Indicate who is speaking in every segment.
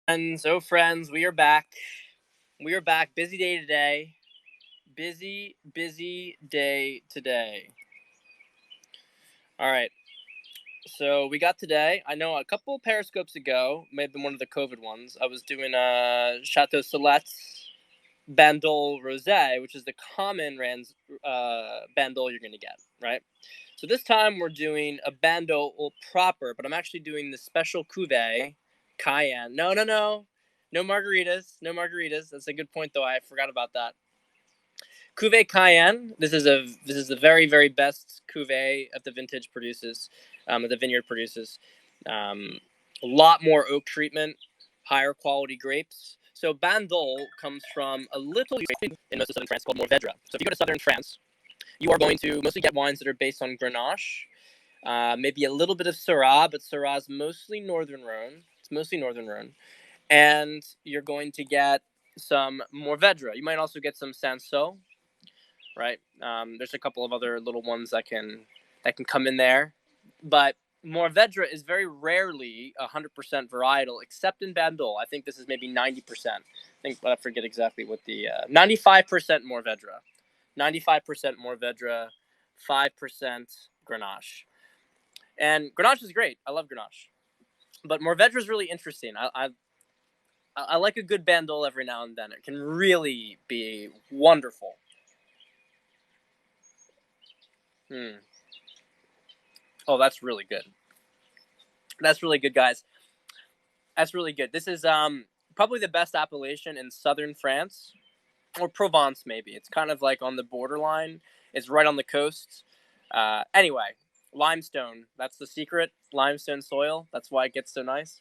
Speaker 1: Friends, we are back. We are back. Busy day today. Busy day today. All right. So we got today. I know a couple periscopes ago, maybe one of the COVID ones. I was doing a Chateau Solet's Bandol Rosé, which is the common Bandol you're gonna get, right? So this time we're doing a Bandol proper, but I'm actually doing the special cuvee Cayenne. No margaritas, no margaritas. That's a good point, though. I forgot about that. Cuvee Cayenne. This is the very best cuvee that the vintage produces, that the vineyard produces. A lot more oak treatment, higher quality grapes. So Bandol comes from a little grape in most of southern France called Mourvedre. So if you go to southern France, you are going to mostly get wines that are based on Grenache, maybe a little bit of Syrah, but Syrah is mostly Northern Rhone. It's mostly Northern Rhone, and you're going to get some Mourvedre. You might also get some Sanso, right? There's a couple of other little ones that can come in there, but Mourvedre is very rarely 100% varietal, except in Bandol. I think this is maybe 90%. I forget exactly what the 95% Mourvedre, 95% Mourvedre, 5% Grenache. And Grenache is great. I love Grenache, but Mourvedre is really interesting. I like a good Bandol every now and then. It can really be wonderful. Oh, that's really good. That's really good, guys. That's really good. This is probably the best appellation in southern France, or Provence maybe. It's kind of like on the borderline. It's right on the coast. Anyway, limestone. That's the secret. Limestone soil. That's why it gets so nice.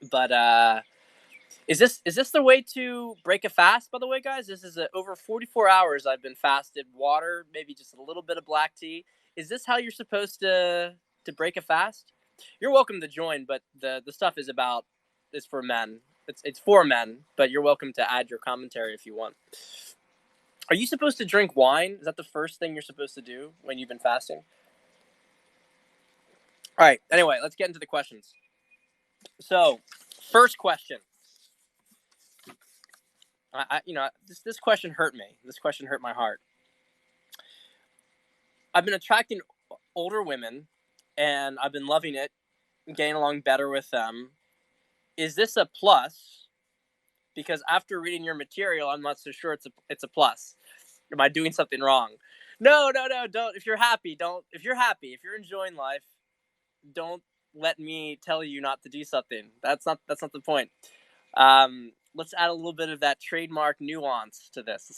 Speaker 1: But is this the way to break a fast? By the way, guys, this is over 44 hours. I've been fasted. Water, maybe just a little bit of black tea. Is this how you're supposed to break a fast? You're welcome to join, but the stuff is for men. It's for men, but you're welcome to add your commentary if you want. Are you supposed to drink wine? Is that the first thing you're supposed to do when you've been fasting? All right. Anyway, let's get into the questions. So, first question. This question hurt me. This question hurt my heart. I've been attracting older women, and I've been loving it, getting along better with them. Is this a plus? Because after reading your material, I'm not so sure it's a plus. Am I doing something wrong? No, don't. If you're happy, don't. If you're happy, if you're enjoying life, don't let me tell you not to do something. That's not the point. Let's add a little bit of that trademark nuance to this.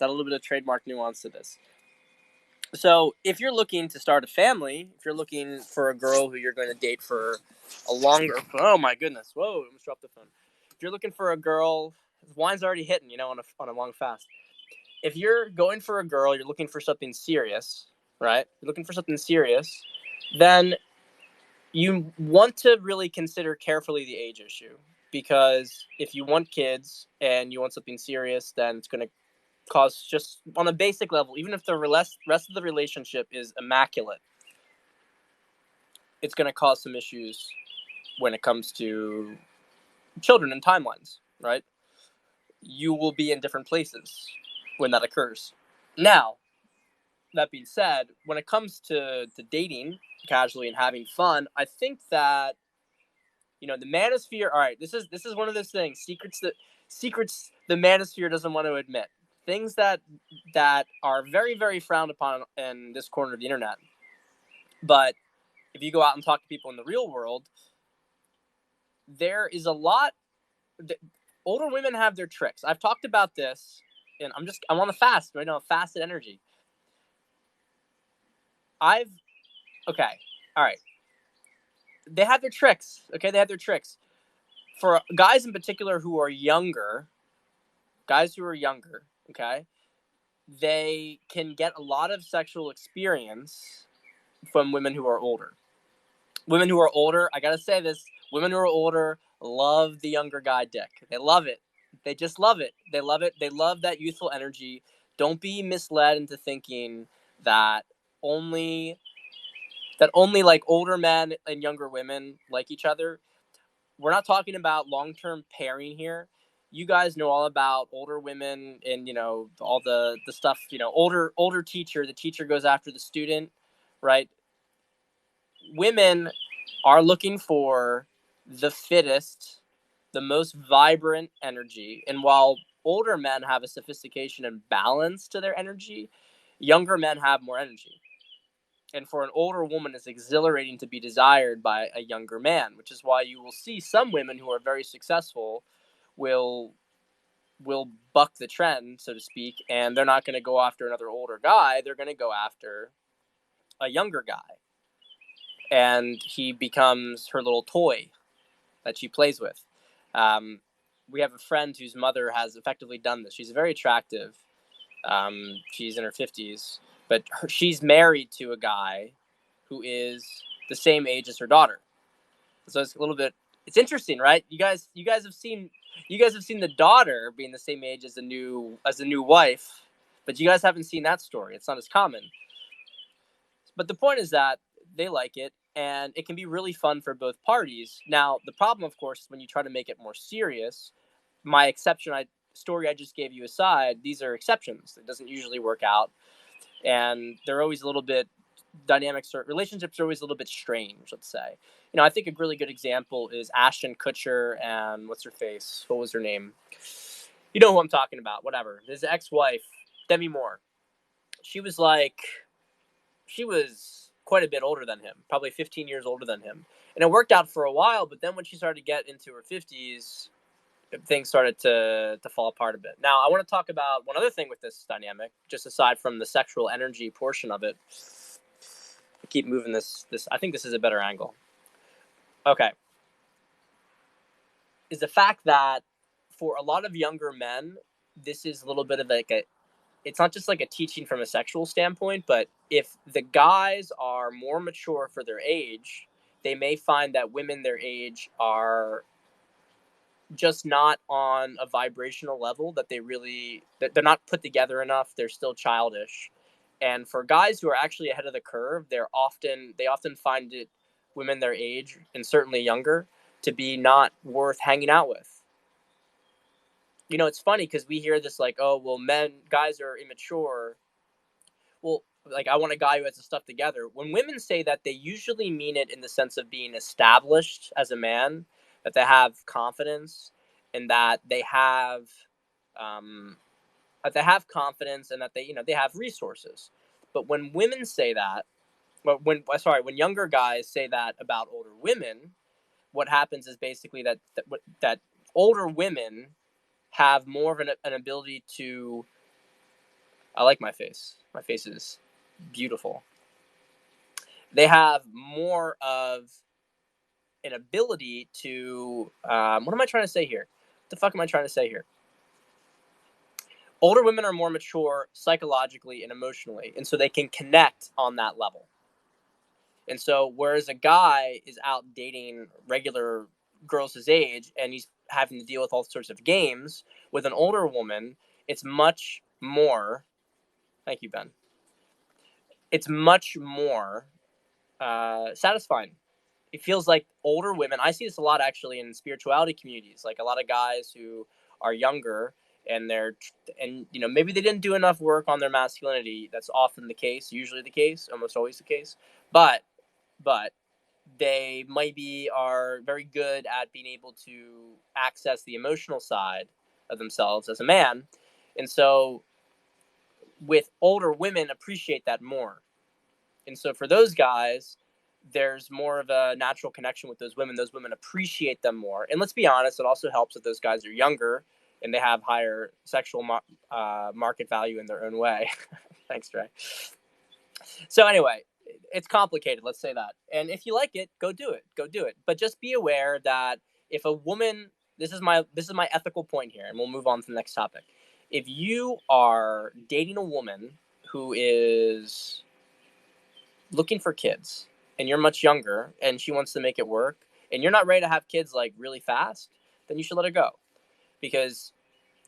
Speaker 1: So, if you're looking to start a family, if you're looking for a girl who you're going to date for a longer, oh my goodness, whoa, I almost dropped the phone. If you're looking for a girl, wine's already hitting, on a long fast. If you're going for a girl, you're looking for something serious, right? You're looking for something serious, then you want to really consider carefully the age issue, because if you want kids and you want something serious, then it's going to cause, just on a basic level, even if the rest of the relationship is immaculate, it's going to cause some issues when it comes to children and timelines, right? You will be in different places when that occurs. Now, that being said, when it comes to dating casually and having fun, I think that the manosphere. All right, this is one of those things. Secrets the manosphere doesn't want to admit. Things that are very frowned upon in this corner of the internet. But if you go out and talk to people in the real world, there is a lot. Older women have their tricks. I've talked about this, and I'm on the fast right now. Fasted energy. Okay. All right. They have their tricks. Okay, they have their tricks. For guys in particular who are younger, okay, they can get a lot of sexual experience from women who are older. Women who are older, I gotta say this, women who are older love the younger guy dick. They love it. They just love it. They love it. They love that youthful energy. Don't be misled into thinking that only like older men and younger women like each other. we're not talking about long-term pairing here. You guys know all about older women and, all the stuff, older teacher, the teacher goes after the student, right? Women are looking for the fittest, the most vibrant energy. And while older men have a sophistication and balance to their energy, younger men have more energy. And for an older woman, it's exhilarating to be desired by a younger man, which is why you will see some women who are very successful will buck the trend, so to speak, and they're not going to go after another older guy. They're going to go after a younger guy, and he becomes her little toy that she plays with. We have a friend whose mother has effectively done this. She's very attractive. She's in her 50s, but she's married to a guy who is the same age as her daughter. So it's a little bit. It's interesting, right? You guys have seen the daughter being the same age as the new wife, but you guys haven't seen that story. It's not as common. But the point is that they like it, and it can be really fun for both parties. Now, the problem, of course, is when you try to make it more serious. My story I just gave you aside, these are exceptions. It doesn't usually work out, and they're always a little bit relationships are always a little bit strange, let's say. I think a really good example is Ashton Kutcher and what's her face? What was her name? You know who I'm talking about. Whatever. His ex-wife, Demi Moore. She was quite a bit older than him, probably 15 years older than him. And it worked out for a while, but then when she started to get into her 50s, things started to fall apart a bit. Now, I want to talk about one other thing with this dynamic, just aside from the sexual energy portion of it. I keep moving this. I think this is a better angle. Okay. Is the fact that for a lot of younger men, this is a little bit of it's not just like a teaching from a sexual standpoint, but if the guys are more mature for their age, they may find that women their age are just not on a vibrational level, that they're not put together enough. They're still childish. And for guys who are actually ahead of the curve, they often find it, women their age and certainly younger, to be not worth hanging out with. It's funny because we hear this like, oh, well, guys are immature. Well, like, I want a guy who has his stuff together. When women say that, they usually mean it in the sense of being established as a man, that they have confidence, and that they have confidence, and that they have resources. But when women say that, when younger guys say that about older women, what happens is basically that older women have more of an ability to. I like my face. My face is beautiful. They have more of an ability to. What am I trying to say here? What the fuck am I trying to say here? Older women are more mature psychologically and emotionally, and so they can connect on that level. And so, whereas a guy is out dating regular girls his age and he's having to deal with all sorts of games, with an older woman, it's much more. Thank you, Ben. It's much more satisfying. It feels like older women. I see this a lot actually in spirituality communities. Like a lot of guys who are younger and maybe they didn't do enough work on their masculinity. That's often the case, usually the case, almost always the case. But they maybe are very good at being able to access the emotional side of themselves as a man. And so with older women, appreciate that more. And so for those guys, there's more of a natural connection with those women. Those women appreciate them more. And let's be honest, it also helps that those guys are younger and they have higher sexual market value in their own way. Thanks, Trey. So anyway, it's complicated, let's say that. And if you like it, go do it. But just be aware that if a woman, this is my ethical point here, and we'll move on to the next topic. If you are dating a woman who is looking for kids and you're much younger and she wants to make it work and you're not ready to have kids like really fast, then you should let her go, because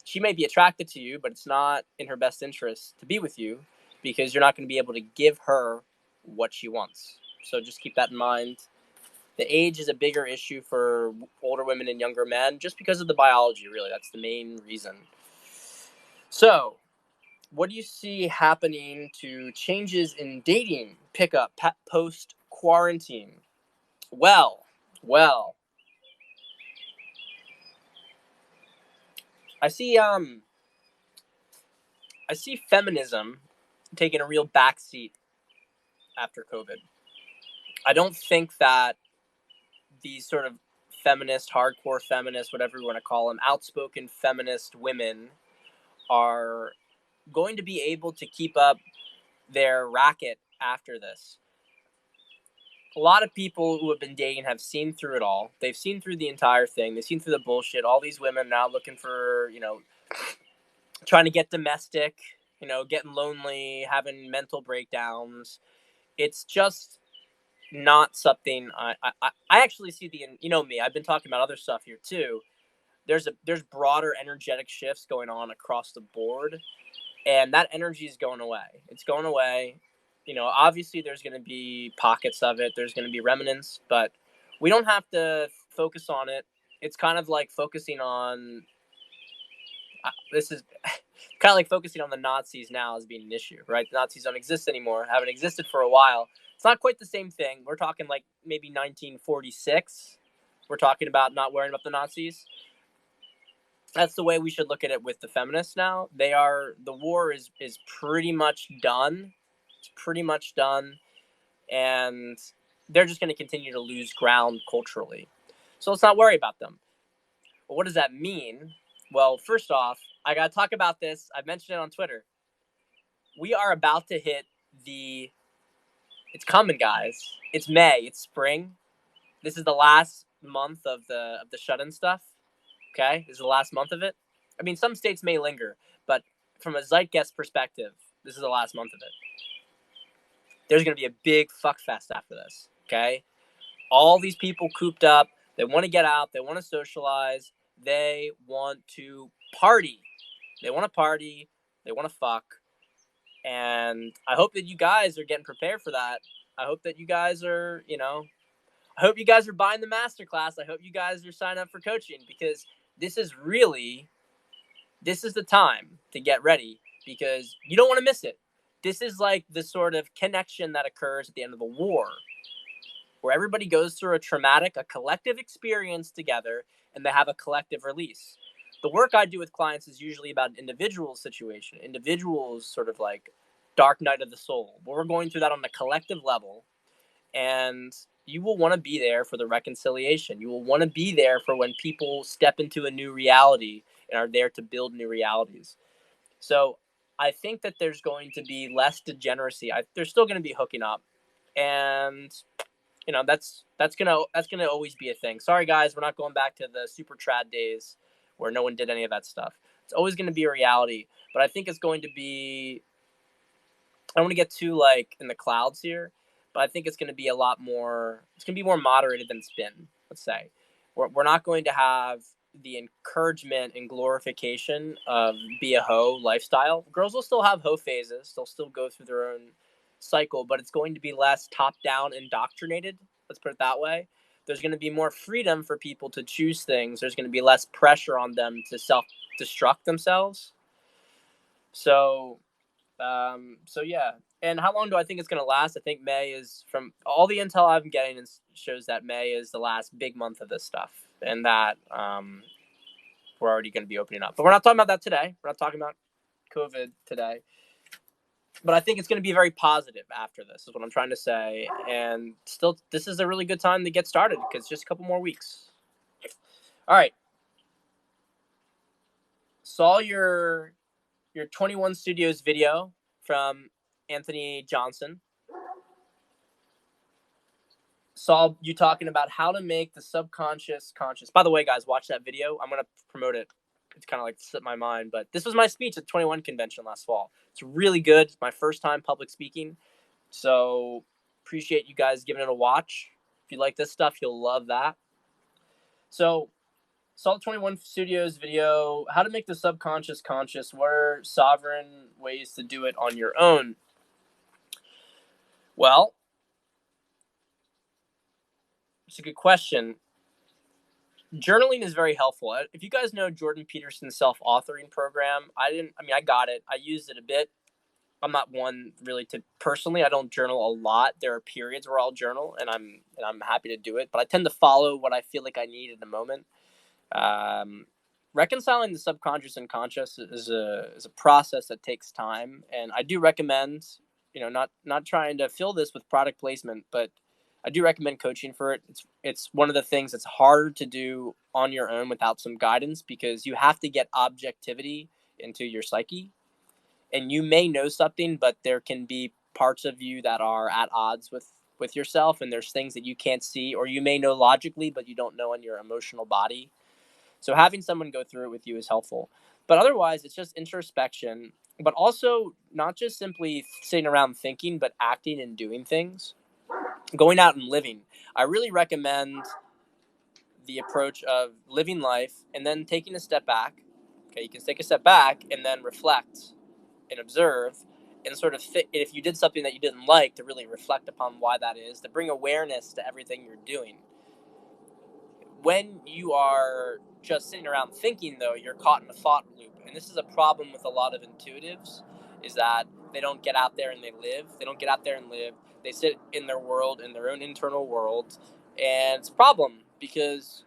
Speaker 1: she may be attracted to you, but it's not in her best interest to be with you, because you're not going to be able to give her what she wants. So just keep that in mind. The age is a bigger issue for older women and younger men just because of the biology, really. That's the main reason. So, what do you see happening to changes in dating, pickup, post-quarantine? Well, I see feminism taking a real backseat after COVID. I don't think that these sort of feminist, hardcore feminists, whatever you want to call them, outspoken feminist women are going to be able to keep up their racket after this. A lot of people who have been dating have seen through it all. They've seen through the entire thing. They've seen through the bullshit. All these women now looking for, trying to get domestic, getting lonely, having mental breakdowns. It's just not something I actually see me. I've been talking about other stuff here too. There's broader energetic shifts going on across the board, and that energy is going away. It's going away. Obviously there's going to be pockets of it. There's going to be remnants, but we don't have to focus on it. It's kind of like focusing on this is kind of like focusing on the Nazis now as being an issue, right? The Nazis don't exist anymore, haven't existed for a while. It's not quite the same thing. We're talking like maybe 1946. We're talking about not worrying about the Nazis. That's the way we should look at it with the feminists now. The war is pretty much done. It's pretty much done. And they're just going to continue to lose ground culturally. So let's not worry about them. Well, what does that mean? Well, first off, I got to talk about this. I've mentioned it on Twitter. We are about to hit it's coming, guys. It's May. It's spring. This is the last month of the shut-in stuff. Okay? This is the last month of it. I mean, some states may linger, but from a zeitgeist perspective, this is the last month of it. There's going to be a big fuck fest after this. Okay? All these people cooped up. They want to get out. They want to socialize. They want to party. They want to party. They want to fuck. And I hope that you guys are getting prepared for that. I hope that you guys are, I hope you guys are buying the masterclass. I hope you guys are signing up for coaching, because this is the time to get ready, because you don't want to miss it. This is like the sort of connection that occurs at the end of the war, where everybody goes through a collective experience together, and they have a collective release. The work I do with clients is usually about an individual situation, individuals sort of like dark night of the soul, but we're going through that on a collective level. And you will want to be there for the reconciliation. You will want to be there for when people step into a new reality and are there to build new realities. So I think that there's going to be less degeneracy. There's still going to be hooking up, and that's gonna always be a thing. Sorry guys, we're not going back to the super trad days where no one did any of that stuff. It's always going to be a reality, but I think it's going to be, I don't want to get too like in the clouds here, but I think it's going to be it's going to be more moderated than it's been. Let's say we're not going to have the encouragement and glorification of be a hoe lifestyle. Girls will still have hoe phases. They'll still go through their own cycle, but it's going to be less top-down indoctrinated. Let's put it that way. There's going to be more freedom for people to choose things. There's going to be less pressure on them to self-destruct themselves. So yeah. And how long do I think it's going to last? I think May is, from all the intel I'm getting, shows that May is the last big month of this stuff, and that we're already going to be opening up. But we're not talking about that today. We're not talking about COVID today. But I think it's going to be very positive after this, is what I'm trying to say. And still, this is a really good time to get started, because just a couple more weeks. All right. Saw your 21 Studios video from Anthony Johnson. Saw you talking about how to make the subconscious conscious. By the way, guys, watch that video. I'm going to promote it. It's kind of like slipped my mind, but this was my speech at the 21 convention last fall. It's really good. It's my first time public speaking. So appreciate you guys giving it a watch. If you like this stuff, you'll love that. So saw the 21 Studios video, how to make the subconscious conscious. What are sovereign ways to do it on your own? Well, It's a good question. Journaling is very helpful. If you guys know Jordan Peterson's self-authoring program, I got it. I used it a bit. I'm not one really to personally. I don't journal a lot. There are periods where I'll journal, and I'm happy to do it. But I tend to follow what I feel like I need in the moment. Reconciling the subconscious and conscious is a process that takes time, and I do recommend, not trying to fill this with product placement, but I do recommend coaching for it. It's one of the things that's harder to do on your own without some guidance, because you have to get objectivity into your psyche, and you may know something, but there can be parts of you that are at odds with yourself, and there's things that you can't see, or you may know logically, but you don't know in your emotional body. So having someone go through it with you is helpful. But otherwise, it's just introspection, but also not just simply sitting around thinking, but acting and doing things, going out and living. I really recommend the approach of living life and then taking a step back. Okay, you can take a step back and then reflect and observe, and sort of if you did something that you didn't like, to really reflect upon why that is, to bring awareness to everything you're doing. When you are just sitting around thinking, though, you're caught in a thought loop. And this is a problem with a lot of intuitives, is that they don't get out there and they live. They don't get out there and live. They sit in their world, in their own internal world. And it's a problem, because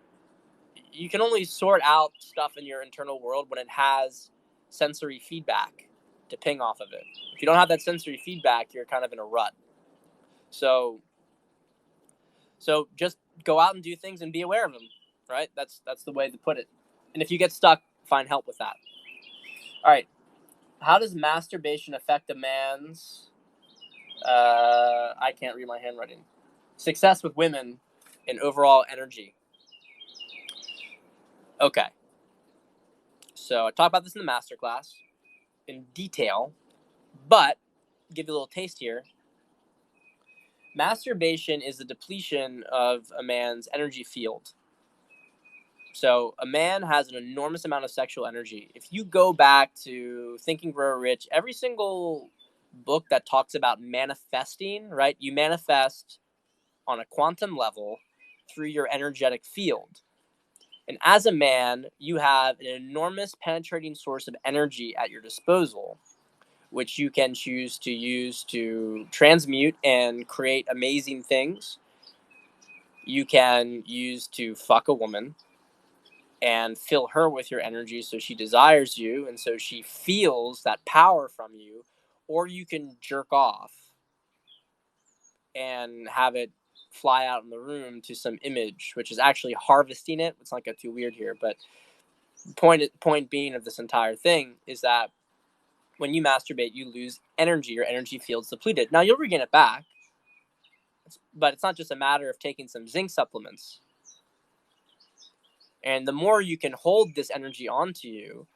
Speaker 1: you can only sort out stuff in your internal world when it has sensory feedback to ping off of it. If you don't have that sensory feedback, you're kind of in a rut. So just go out and do things and be aware of them, right? That's the way to put it. And if you get stuck, find help with that. All right. How does masturbation affect a man's, I can't read my handwriting, success with women and overall energy? Okay. So I talked about this in the masterclass in detail, but give you a little taste here. Masturbation is the depletion of a man's energy field. So a man has an enormous amount of sexual energy. If you go back to Think and Grow Rich, every single book that talks about manifesting, right? You manifest on a quantum level through your energetic field. And as a man, you have an enormous penetrating source of energy at your disposal, which you can choose to use to transmute and create amazing things. You can use to fuck a woman and fill her with your energy so she desires you and so she feels that power from you. Or you can jerk off and have it fly out in the room to some image, which is actually harvesting it. It's not get too weird here, but point being of this entire thing is that when you masturbate, you lose energy. Your energy field's depleted. Now, you'll regain it back, but it's not just a matter of taking some zinc supplements. And the more you can hold this energy onto you,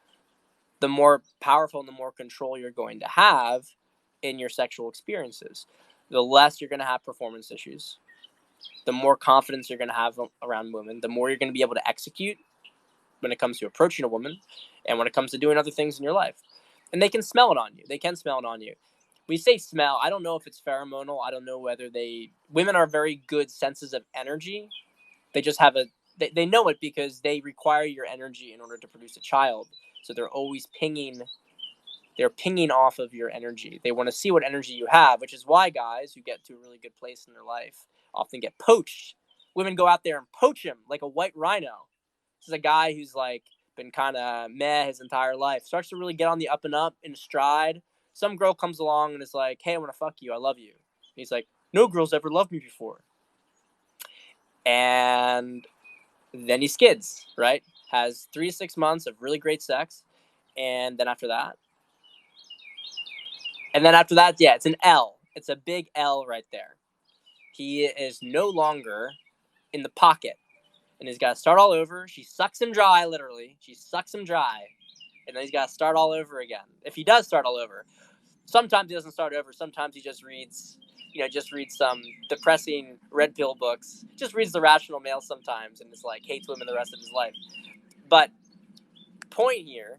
Speaker 1: the more powerful and the more control you're going to have in your sexual experiences. The less you're going to have performance issues, the more confidence you're going to have around women, the more you're going to be able to execute when it comes to approaching a woman and when it comes to doing other things in your life. And they can smell it on you. They can smell it on you. We say smell. I don't know if it's pheromonal. I don't know whether women are very good senses of energy. They just have they know it because they require your energy in order to produce a child. So they're always pinging off of your energy. They want to see what energy you have, which is why guys who get to a really good place in their life often get poached. Women go out there and poach him like a white rhino. This is a guy who's like been kind of meh his entire life. Starts to really get on the up and up in stride. Some girl comes along and is like, hey, I want to fuck you. I love you. And he's like, no girl's ever loved me before. And then he skids, right? Has 3 to 6 months of really great sex. And then after that, yeah, it's an L. It's a big L right there. He is no longer in the pocket. And he's got to start all over. She sucks him dry, literally. She sucks him dry. And then he's got to start all over again. If he does start all over. Sometimes he doesn't start over. Sometimes he just reads some depressing red pill books. Just reads The Rational Male sometimes and is like, hates women the rest of his life. But point here,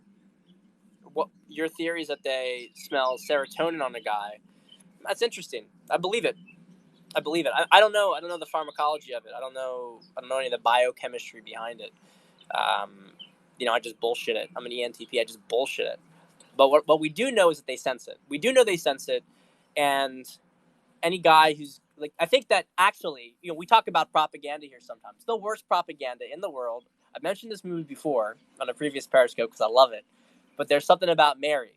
Speaker 1: what your theory is that they smell serotonin on a guy. That's interesting. I believe it. I believe it. I don't know. I don't know the pharmacology of it. I don't know any of the biochemistry behind it. I just bullshit it. I'm an ENTP. I just bullshit it. But what we do know is that they sense it. We do know they sense it, and any guy who's like, I think that actually, we talk about propaganda here sometimes. The worst propaganda in the world. I've mentioned this movie before on a previous Periscope because I love it. But there's something about Mary.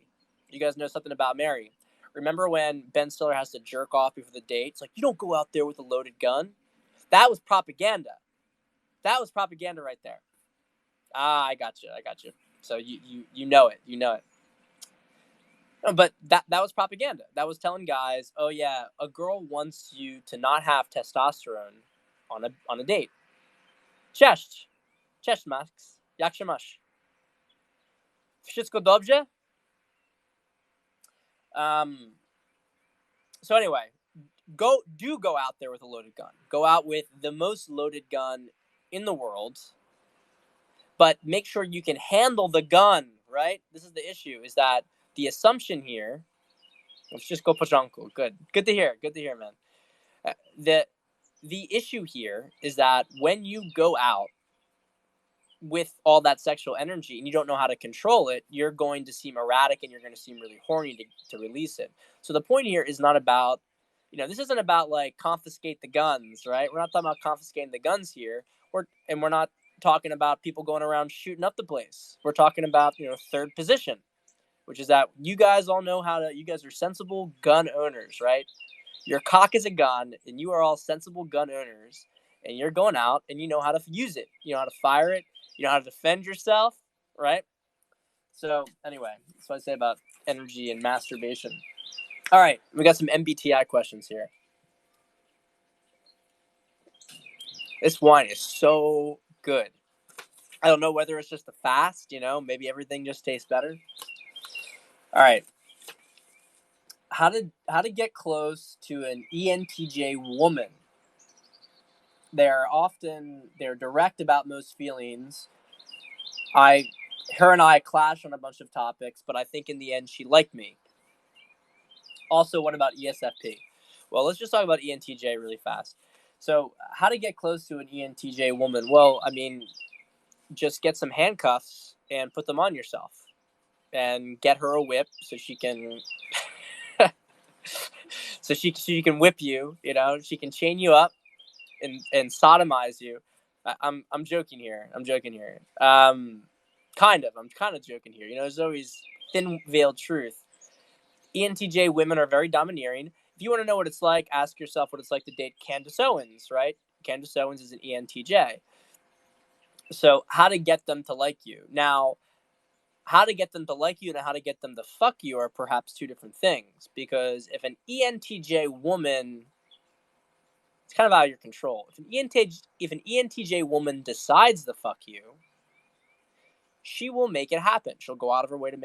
Speaker 1: You guys know something about Mary? Remember when Ben Stiller has to jerk off before the date? It's like, you don't go out there with a loaded gun. That was propaganda. That was propaganda right there. I got you. So you know it. You know it. But that was propaganda. That was telling guys, oh yeah, a girl wants you to not have testosterone on a date. Cześć. Cześć, Max. Jak się masz? Wszystko dobrze? So anyway, go out there with a loaded gun. Go out with the most loaded gun in the world. But make sure you can handle the gun, right? This is the issue, is that the assumption here. Let's just go Pajanko. Good to hear, man. The issue here is that when you go out with all that sexual energy and you don't know how to control it, you're going to seem erratic and you're going to seem really horny to release it. So the point here is not about, this isn't about like confiscate the guns, right? We're not talking about confiscating the guns here. We're not talking about people going around shooting up the place. We're talking about, third position, which is that you guys all know you guys are sensible gun owners, right? Your cock is a gun, and you are all sensible gun owners, and you're going out, and you know how to use it. You know how to fire it. You know how to defend yourself, right? So, anyway, that's what I say about energy and masturbation. All right, we got some MBTI questions here. This wine is so good. I don't know whether it's just the fast, maybe everything just tastes better. All right. How to get close to an ENTJ woman. They're direct about most feelings. Her and I clash on a bunch of topics, but I think in the end she liked me. Also, what about ESFP? Well, let's just talk about ENTJ really fast. So, how to get close to an ENTJ woman? Well, I mean, just get some handcuffs and put them on yourself, and get her a whip so she can, she can whip you. She can chain you up and sodomize you. I'm joking here. I'm kind of joking here. There's always thin veiled truth. ENTJ women are very domineering. If you want to know what it's like, ask yourself what it's like to date Candace Owens, right? Candace Owens is an ENTJ. So how to get them to like you. Now, how to get them to like you and how to get them to fuck you are perhaps two different things. Because if an ENTJ woman, it's kind of out of your control. If an ENTJ woman decides to fuck you, she will make it happen. She'll go out of her way to make